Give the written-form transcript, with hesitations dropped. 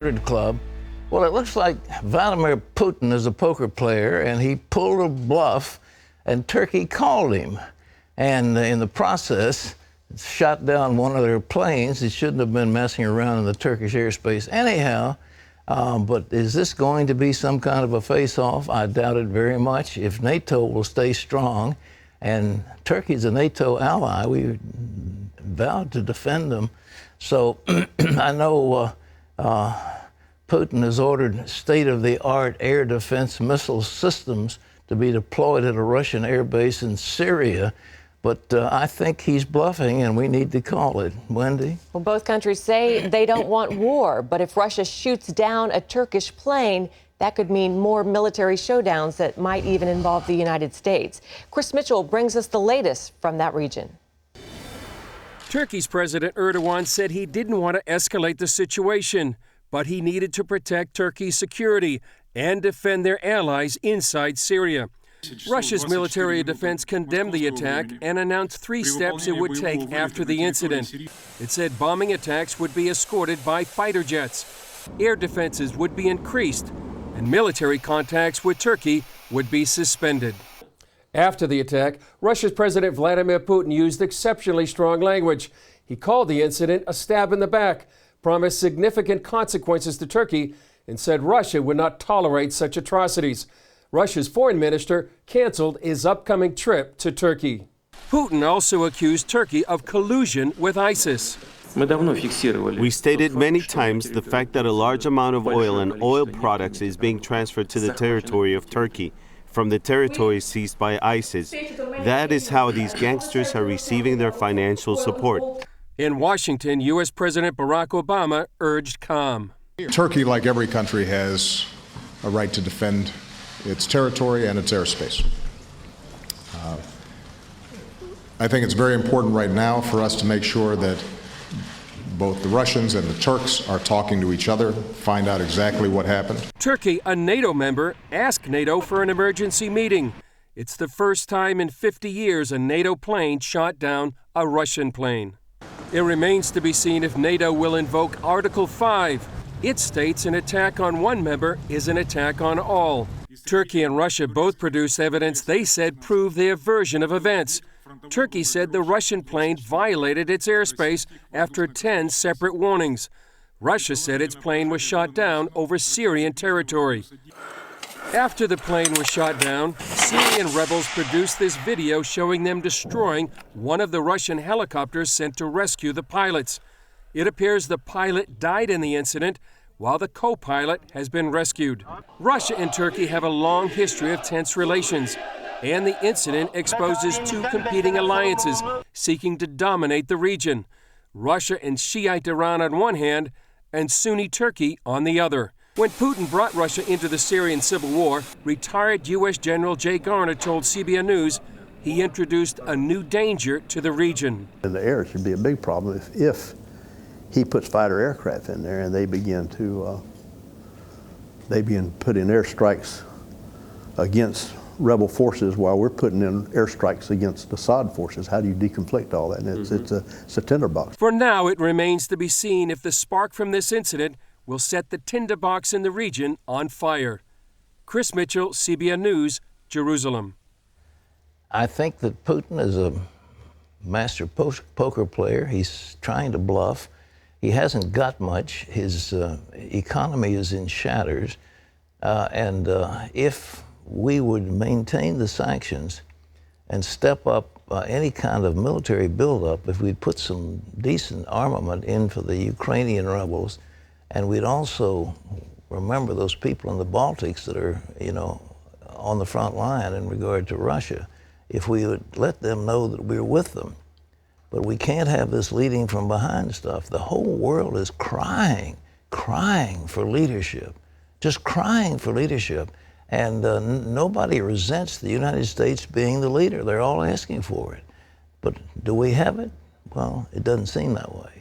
Club. Well, it looks like Vladimir Putin is a poker player, and he pulled a bluff, and Turkey called him. And in the process, shot down one of their planes. He shouldn't have been messing around in the Turkish airspace anyhow. But is this going to be some kind of a face-off? I doubt it very much. If NATO will stay strong, and Turkey's a NATO ally, we vowed to defend them. So I know Putin has ordered state-of-the-art air defense missile systems to be deployed at a Russian air base in Syria. But I think he's bluffing, and we need to call it. Wendy? Well, both countries say they don't want war, but if Russia shoots down a Turkish plane, that could mean more military showdowns that might even involve the United States. Chris Mitchell brings us the latest from that region. Turkey's President Erdogan said he didn't want to escalate the situation, but he needed to protect Turkey's security and defend their allies inside Syria. Russia's military defense condemned the attack and announced 3 steps it would take after the incident. It said bombing attacks would be escorted by fighter jets, air defenses would be increased, and military contacts with Turkey would be suspended. After the attack, Russia's President Vladimir Putin used exceptionally strong language. He called the incident a stab in the back, promised significant consequences to Turkey, and said Russia would not tolerate such atrocities. Russia's foreign minister canceled his upcoming trip to Turkey. Putin also accused Turkey of collusion with ISIS. We stated many times the fact that a large amount of oil and oil products is being transferred to the territory of Turkey from the territory seized by ISIS. That is how these gangsters are receiving their financial support. In Washington, U.S. President Barack Obama urged calm. Turkey, like every country, has a right to defend its territory and its airspace. I think it's very important right now for us to make sure that both the Russians and the Turks are talking to each other, find out exactly what happened. Turkey, a NATO member, asked NATO for an emergency meeting. It's the first time in 50 years a NATO plane shot down a Russian plane. It remains to be seen if NATO will invoke Article 5. It states an attack on one member is an attack on all. Turkey and Russia both produced evidence they said proved their version of events. Turkey said the Russian plane violated its airspace after 10 separate warnings. Russia said its plane was shot down over Syrian territory. After the plane was shot down, Syrian rebels produced this video showing them destroying one of the Russian helicopters sent to rescue the pilots. It appears the pilot died in the incident, while the co-pilot has been rescued. Russia and Turkey have a long history of tense relations, and the incident exposes 2 competing alliances seeking to dominate the region: Russia and Shiite Iran on one hand, and Sunni Turkey on the other. When Putin brought Russia into the Syrian civil war, retired U.S. General Jay Garner told CBN News he introduced a new danger to the region. In the air, it should be a big problem if he puts fighter aircraft in there and they begin putting airstrikes against rebel forces while we're putting in airstrikes against Assad forces. How do you deconflict all that? And it's a tinderbox. For now, it remains to be seen if the spark from this incident will set the tinderbox in the region on fire. Chris Mitchell, CBN News, Jerusalem. I think that Putin is a master poker player. He's trying to bluff. He hasn't got much. His economy is in shatters. And if we would maintain the sanctions and step up any kind of military buildup, if we'd put some decent armament in for the Ukrainian rebels, and we'd also remember those people in the Baltics that are, on the front line in regard to Russia, if we would let them know that we're with them. But we can't have this leading from behind stuff. The whole world is crying for leadership, just crying for leadership. And nobody resents the United States being the leader. They're all asking for it. But do we have it? Well, it doesn't seem that way.